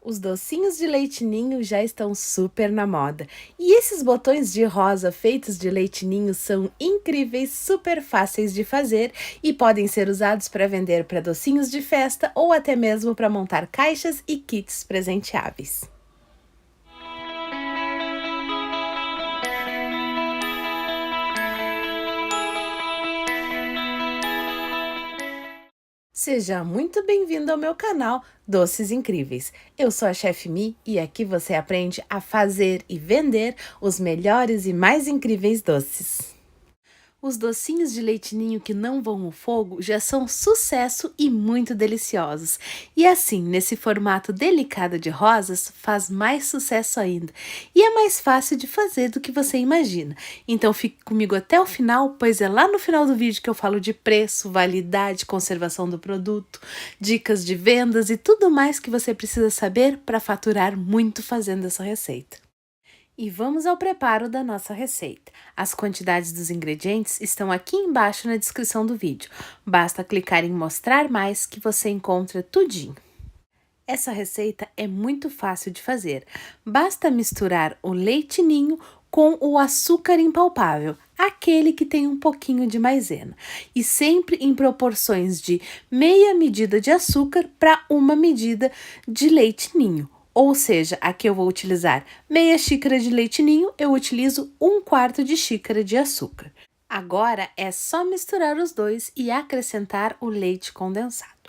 Os docinhos de leite ninho já estão super na moda. E esses botões de rosa feitos de leite ninho são incríveis, super fáceis de fazer e podem ser usados para vender para docinhos de festa ou até mesmo para montar caixas e kits presenteáveis. Seja muito bem-vindo ao meu canal Doces Incríveis. Eu sou a Chef Mi e aqui você aprende a fazer e vender os melhores e mais incríveis doces. Os docinhos de leite ninho que não vão no fogo já são sucesso e muito deliciosos. E assim, nesse formato delicado de rosas, faz mais sucesso ainda. E é mais fácil de fazer do que você imagina. Então fique comigo até o final, pois é lá no final do vídeo que eu falo de preço, validade, conservação do produto, dicas de vendas e tudo mais que você precisa saber para faturar muito fazendo essa receita. E vamos ao preparo da nossa receita. As quantidades dos ingredientes estão aqui embaixo na descrição do vídeo. Basta clicar em mostrar mais que você encontra tudinho. Essa receita é muito fácil de fazer. Basta misturar o leite ninho com o açúcar impalpável, aquele que tem um pouquinho de maisena, e sempre em proporções de meia medida de açúcar para uma medida de leite ninho. Ou seja, aqui eu vou utilizar meia xícara de leite ninho, eu utilizo 1/4 de xícara de açúcar. Agora é só misturar os dois e acrescentar o leite condensado.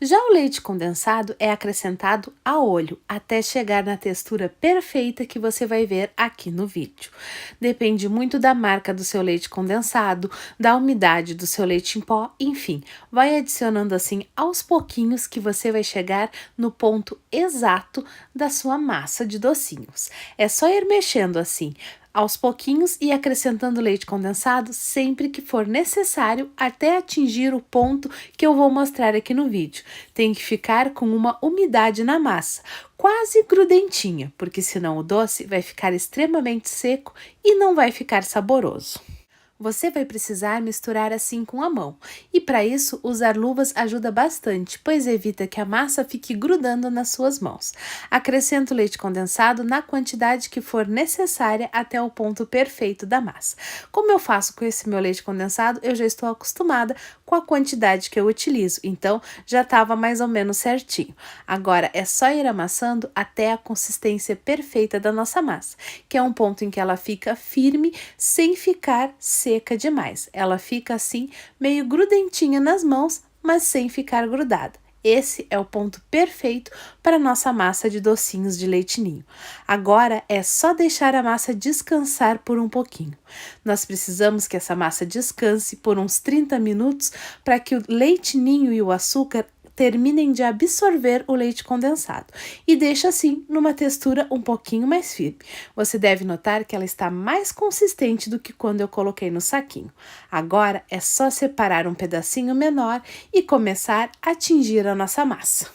Já o leite condensado é acrescentado a olho até chegar na textura perfeita que você vai ver aqui no vídeo. Depende muito da marca do seu leite condensado, da umidade do seu leite em pó, enfim, vai adicionando assim aos pouquinhos que você vai chegar no ponto exato da sua massa de docinhos. É só ir mexendo assim aos pouquinhos e acrescentando leite condensado sempre que for necessário até atingir o ponto que eu vou mostrar aqui no vídeo. Tem que ficar com uma umidade na massa, quase grudentinha, porque senão o doce vai ficar extremamente seco e não vai ficar saboroso. Você vai precisar misturar assim com a mão, e para isso usar luvas ajuda bastante, pois evita que a massa fique grudando nas suas mãos. Acrescento o leite condensado na quantidade que for necessária até o ponto perfeito da massa. Como eu faço com esse meu leite condensado, eu já estou acostumada com a quantidade que eu utilizo, então já estava mais ou menos certinho. Agora é só ir amassando até a consistência perfeita da nossa massa, que é um ponto em que ela fica firme sem ficar seca demais. Ela fica assim, meio grudentinha nas mãos, mas sem ficar grudada. Esse é o ponto perfeito para a nossa massa de docinhos de leite ninho. Agora é só deixar a massa descansar por um pouquinho. Nós precisamos que essa massa descanse por uns 30 minutos para que o leite ninho e o açúcar terminem de absorver o leite condensado e deixa assim numa textura um pouquinho mais firme. Você deve notar que ela está mais consistente do que quando eu coloquei no saquinho. Agora é só separar um pedacinho menor e começar a tingir a nossa massa.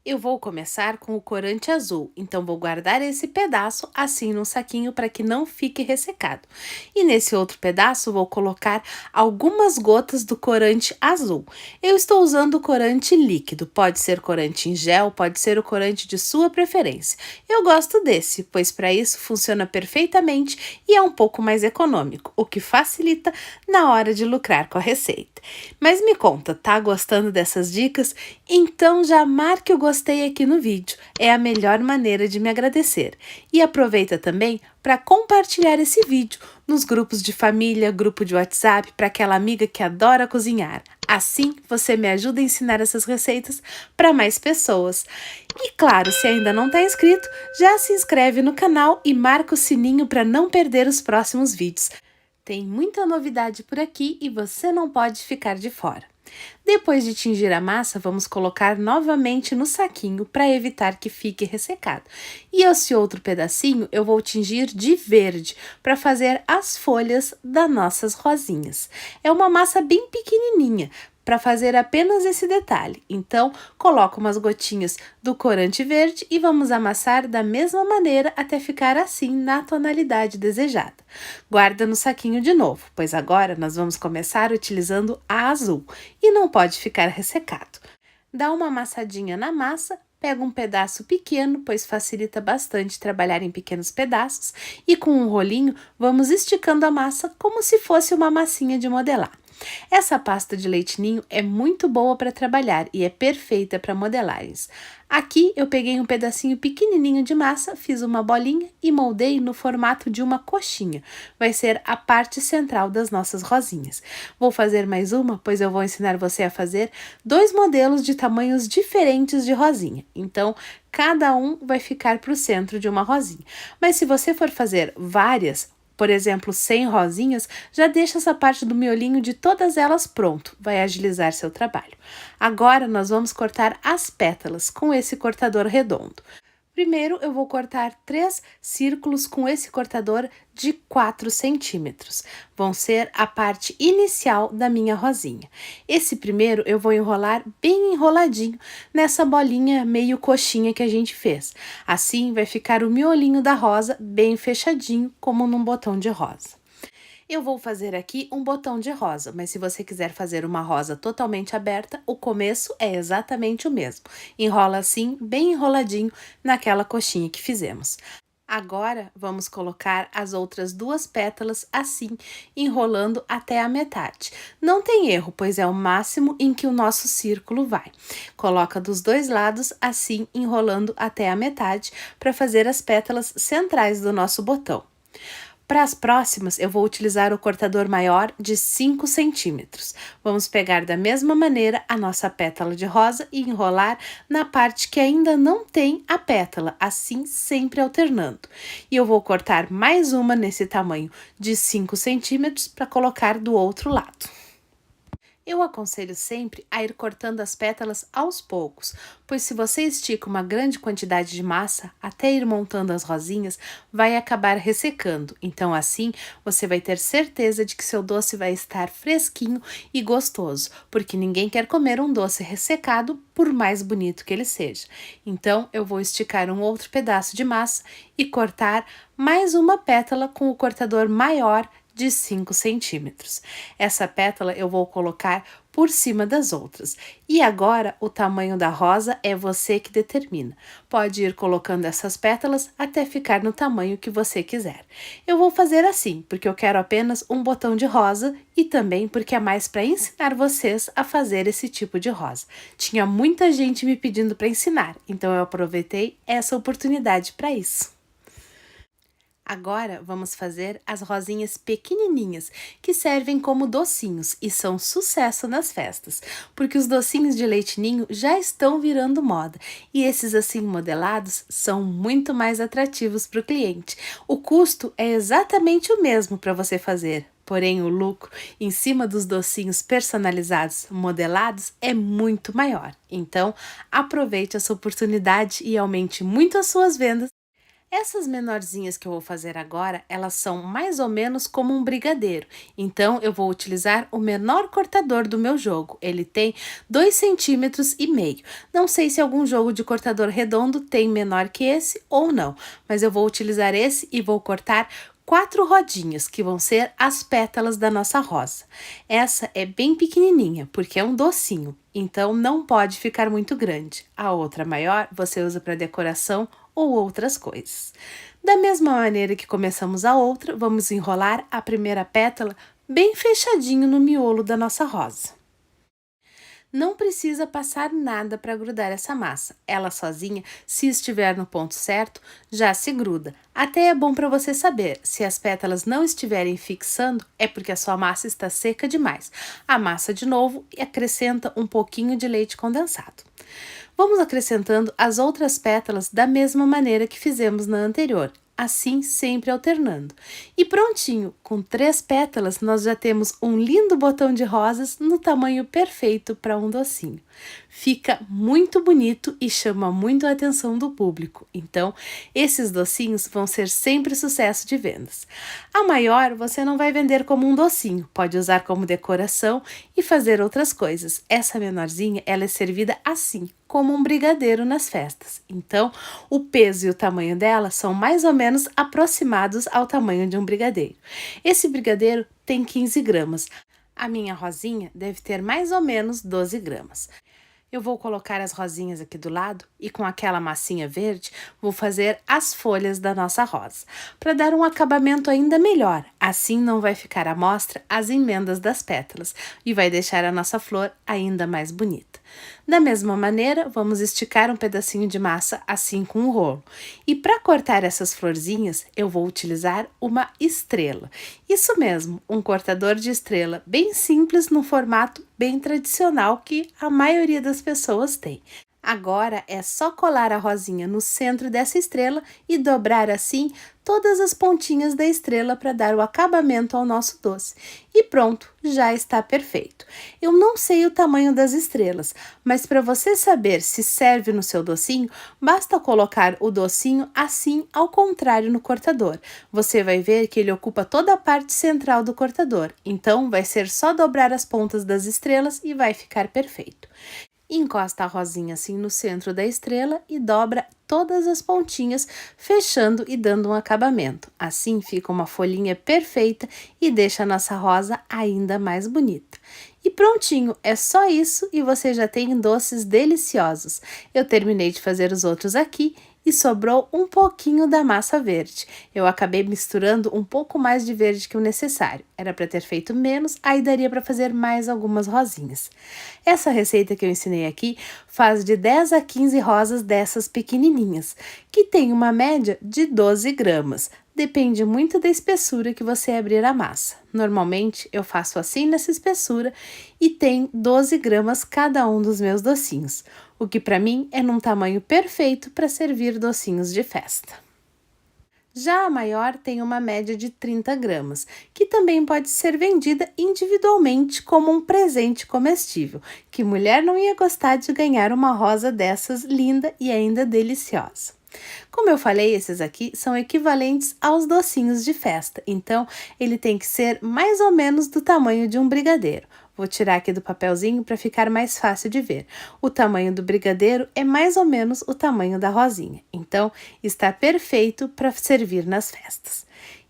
Eu vou começar com o corante azul, então vou guardar esse pedaço assim no saquinho para que não fique ressecado. E nesse outro pedaço vou colocar algumas gotas do corante azul. Eu estou usando o corante líquido, pode ser corante em gel, pode ser o corante de sua preferência. Eu gosto desse, pois para isso funciona perfeitamente e é um pouco mais econômico, o que facilita na hora de lucrar com a receita. Mas me conta, tá gostando dessas dicas? Então já marque o gostei aqui no vídeo, é a melhor maneira de me agradecer. E aproveita também para compartilhar esse vídeo nos grupos de família, grupo de WhatsApp, para aquela amiga que adora cozinhar. Assim você me ajuda a ensinar essas receitas para mais pessoas. E claro, se ainda não está inscrito, já se inscreve no canal e marca o sininho para não perder os próximos vídeos. Tem muita novidade por aqui e você não pode ficar de fora. Depois de tingir a massa, vamos colocar novamente no saquinho para evitar que fique ressecado. E esse outro pedacinho eu vou tingir de verde para fazer as folhas das nossas rosinhas. É uma massa bem pequenininha, para fazer apenas esse detalhe. Então, coloco umas gotinhas do corante verde e vamos amassar da mesma maneira até ficar assim na tonalidade desejada. Guarda no saquinho de novo, pois agora nós vamos começar utilizando a azul e não pode ficar ressecado. Dá uma amassadinha na massa Pega um pedaço pequeno, pois facilita bastante trabalhar em pequenos pedaços, e com um rolinho vamos esticando a massa como se fosse uma massinha de modelar. Essa pasta de leite ninho é muito boa para trabalhar e é perfeita para modelagens. Aqui eu peguei um pedacinho pequenininho de massa, fiz uma bolinha e moldei no formato de uma coxinha. Vai ser a parte central das nossas rosinhas. Vou fazer mais uma, pois eu vou ensinar você a fazer 2 modelos de tamanhos diferentes de rosinha. Então, cada um vai ficar para o centro de uma rosinha. Mas se você for fazer várias, por exemplo, 100 rosinhas, já deixa essa parte do miolinho de todas elas pronto, vai agilizar seu trabalho. Agora nós vamos cortar as pétalas com esse cortador redondo. Primeiro, eu vou cortar 3 círculos com esse cortador de 4 centímetros. Vão ser a parte inicial da minha rosinha. Esse primeiro eu vou enrolar bem enroladinho nessa bolinha meio coxinha que a gente fez. Assim vai ficar o miolinho da rosa bem fechadinho, como num botão de rosa. Eu vou fazer aqui um botão de rosa, mas se você quiser fazer uma rosa totalmente aberta, o começo é exatamente o mesmo. Enrola assim, bem enroladinho, naquela coxinha que fizemos. Agora, vamos colocar as outras 2 pétalas assim, enrolando até a metade. Não tem erro, pois é o máximo em que o nosso círculo vai. Coloca dos 2 lados, assim, enrolando até a metade, para fazer as pétalas centrais do nosso botão. Para as próximas, eu vou utilizar o cortador maior de 5 centímetros. Vamos pegar da mesma maneira a nossa pétala de rosa e enrolar na parte que ainda não tem a pétala, assim sempre alternando. E eu vou cortar mais uma nesse tamanho de 5 centímetros para colocar do outro lado. Eu aconselho sempre a ir cortando as pétalas aos poucos, pois se você estica uma grande quantidade de massa até ir montando as rosinhas, vai acabar ressecando. Então assim, você vai ter certeza de que seu doce vai estar fresquinho e gostoso, porque ninguém quer comer um doce ressecado, por mais bonito que ele seja. Então eu vou esticar um outro pedaço de massa e cortar mais uma pétala com o cortador maior de 5 centímetros. Essa pétala eu vou colocar por cima das outras. E agora, o tamanho da rosa é você que determina. Pode ir colocando essas pétalas até ficar no tamanho que você quiser. Eu vou fazer assim, porque eu quero apenas um botão de rosa e também porque é mais para ensinar vocês a fazer esse tipo de rosa. Tinha muita gente me pedindo para ensinar, então eu aproveitei essa oportunidade para isso. Agora vamos fazer as rosinhas pequenininhas, que servem como docinhos e são sucesso nas festas, porque os docinhos de leite ninho já estão virando moda e esses assim modelados são muito mais atrativos para o cliente. O custo é exatamente o mesmo para você fazer. Porém, o lucro em cima dos docinhos personalizados, modelados, é muito maior. Então, aproveite essa oportunidade e aumente muito as suas vendas. Essas menorzinhas que eu vou fazer agora, elas são mais ou menos como um brigadeiro. Então, eu vou utilizar o menor cortador do meu jogo. Ele tem 2,5 centímetros. Não sei se algum jogo de cortador redondo tem menor que esse ou não, mas eu vou utilizar esse e vou cortar 4 rodinhas, que vão ser as pétalas da nossa rosa. Essa é bem pequenininha, porque é um docinho, então não pode ficar muito grande. A outra maior você usa para decoração ou outras coisas. Da mesma maneira que começamos a outra, vamos enrolar a primeira pétala bem fechadinho no miolo da nossa rosa. Não precisa passar nada para grudar essa massa. Ela sozinha, se estiver no ponto certo, já se gruda. Até é bom para você saber, se as pétalas não estiverem fixando, é porque a sua massa está seca demais. Amassa de novo e acrescenta um pouquinho de leite condensado. Vamos acrescentando as outras pétalas da mesma maneira que fizemos na anterior, assim sempre alternando. E prontinho, com 3 pétalas nós já temos um lindo botão de rosas no tamanho perfeito para um docinho. Fica muito bonito e chama muito a atenção do público, então esses docinhos vão ser sempre sucesso de vendas. A maior você não vai vender como um docinho, pode usar como decoração e fazer outras coisas. Essa menorzinha, ela é servida assim, como um brigadeiro nas festas. Então, o peso e o tamanho dela são mais ou menos aproximados ao tamanho de um brigadeiro. Esse brigadeiro tem 15 gramas. A minha rosinha deve ter mais ou menos 12 gramas. Eu vou colocar as rosinhas aqui do lado e com aquela massinha verde vou fazer as folhas da nossa rosa, para dar um acabamento ainda melhor. Assim não vai ficar à mostra as emendas das pétalas e vai deixar a nossa flor ainda mais bonita. Da mesma maneira, vamos esticar um pedacinho de massa assim com o rolo. E para cortar essas florzinhas, eu vou utilizar uma estrela. Isso mesmo, um cortador de estrela bem simples no formato bem tradicional que a maioria das pessoas tem. Agora é só colar a rosinha no centro dessa estrela e dobrar assim todas as pontinhas da estrela para dar o acabamento ao nosso doce. E pronto, já está perfeito. Eu não sei o tamanho das estrelas, mas para você saber se serve no seu docinho, basta colocar o docinho assim ao contrário no cortador. Você vai ver que ele ocupa toda a parte central do cortador, então vai ser só dobrar as pontas das estrelas e vai ficar perfeito. Encosta a rosinha assim no centro da estrela e dobra todas as pontinhas, fechando e dando um acabamento. Assim fica uma folhinha perfeita e deixa a nossa rosa ainda mais bonita. E prontinho, é só isso e você já tem doces deliciosos. Eu terminei de fazer os outros aqui e sobrou um pouquinho da massa verde. Eu acabei misturando um pouco mais de verde que o necessário. Era para ter feito menos, aí daria para fazer mais algumas rosinhas. Essa receita que eu ensinei aqui faz de 10 a 15 rosas dessas pequenininhas, que tem uma média de 12 gramas. Depende muito da espessura que você abrir a massa. Normalmente eu faço assim nessa espessura e tem 12 gramas cada um dos meus docinhos, o que para mim é num tamanho perfeito para servir docinhos de festa. Já a maior tem uma média de 30 gramas, que também pode ser vendida individualmente como um presente comestível. Que mulher não ia gostar de ganhar uma rosa dessas linda e ainda deliciosa? Como eu falei, esses aqui são equivalentes aos docinhos de festa, então ele tem que ser mais ou menos do tamanho de um brigadeiro. Vou tirar aqui do papelzinho para ficar mais fácil de ver. O tamanho do brigadeiro é mais ou menos o tamanho da rosinha, então está perfeito para servir nas festas.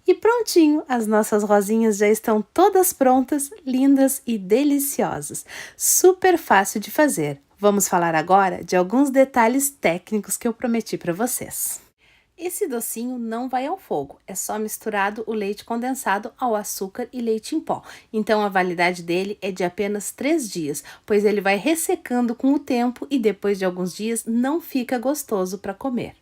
E prontinho, as nossas rosinhas já estão todas prontas, lindas e deliciosas. Super fácil de fazer. Vamos falar agora de alguns detalhes técnicos que eu prometi para vocês. Esse docinho não vai ao fogo, é só misturado o leite condensado ao açúcar e leite em pó. Então a validade dele é de apenas 3 dias, pois ele vai ressecando com o tempo e depois de alguns dias não fica gostoso para comer.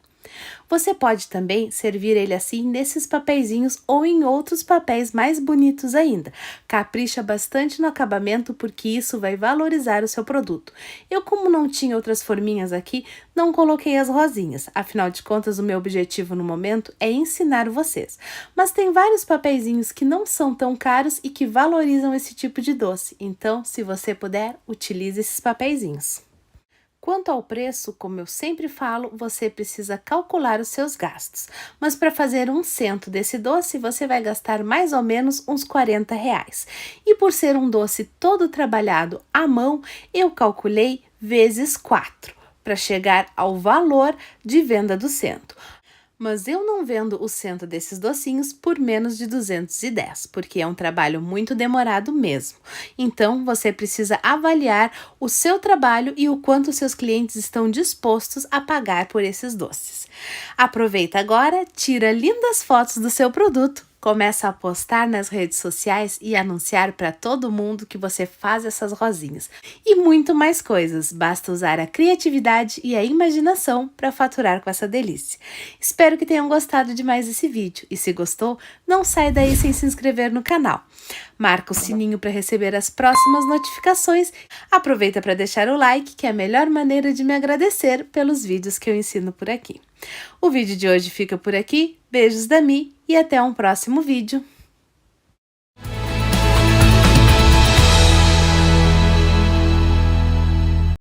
Você pode também servir ele assim nesses papeizinhos ou em outros papéis mais bonitos ainda. Capricha bastante no acabamento porque isso vai valorizar o seu produto. Eu, como não tinha outras forminhas aqui, não coloquei as rosinhas. Afinal de contas, o meu objetivo no momento é ensinar vocês. Mas tem vários papeizinhos que não são tão caros e que valorizam esse tipo de doce. Então, se você puder, utilize esses papeizinhos. Quanto ao preço, como eu sempre falo, você precisa calcular os seus gastos. Mas para fazer 1 cento desse doce, você vai gastar mais ou menos uns R$ 40. E por ser um doce todo trabalhado à mão, eu calculei vezes 4, para chegar ao valor de venda do cento. Mas eu não vendo o cento desses docinhos por menos de 210, porque é um trabalho muito demorado mesmo. Então, você precisa avaliar o seu trabalho e o quanto seus clientes estão dispostos a pagar por esses doces. Aproveita agora, tira lindas fotos do seu produto, começa a postar nas redes sociais e anunciar para todo mundo que você faz essas rosinhas. E muito mais coisas, basta usar a criatividade e a imaginação para faturar com essa delícia. Espero que tenham gostado de mais esse vídeo e se gostou, não sai daí sem se inscrever no canal. Marca o sininho para receber as próximas notificações. Aproveita para deixar o like, que é a melhor maneira de me agradecer pelos vídeos que eu ensino por aqui. O vídeo de hoje fica por aqui. Beijos da Mi e até um próximo vídeo.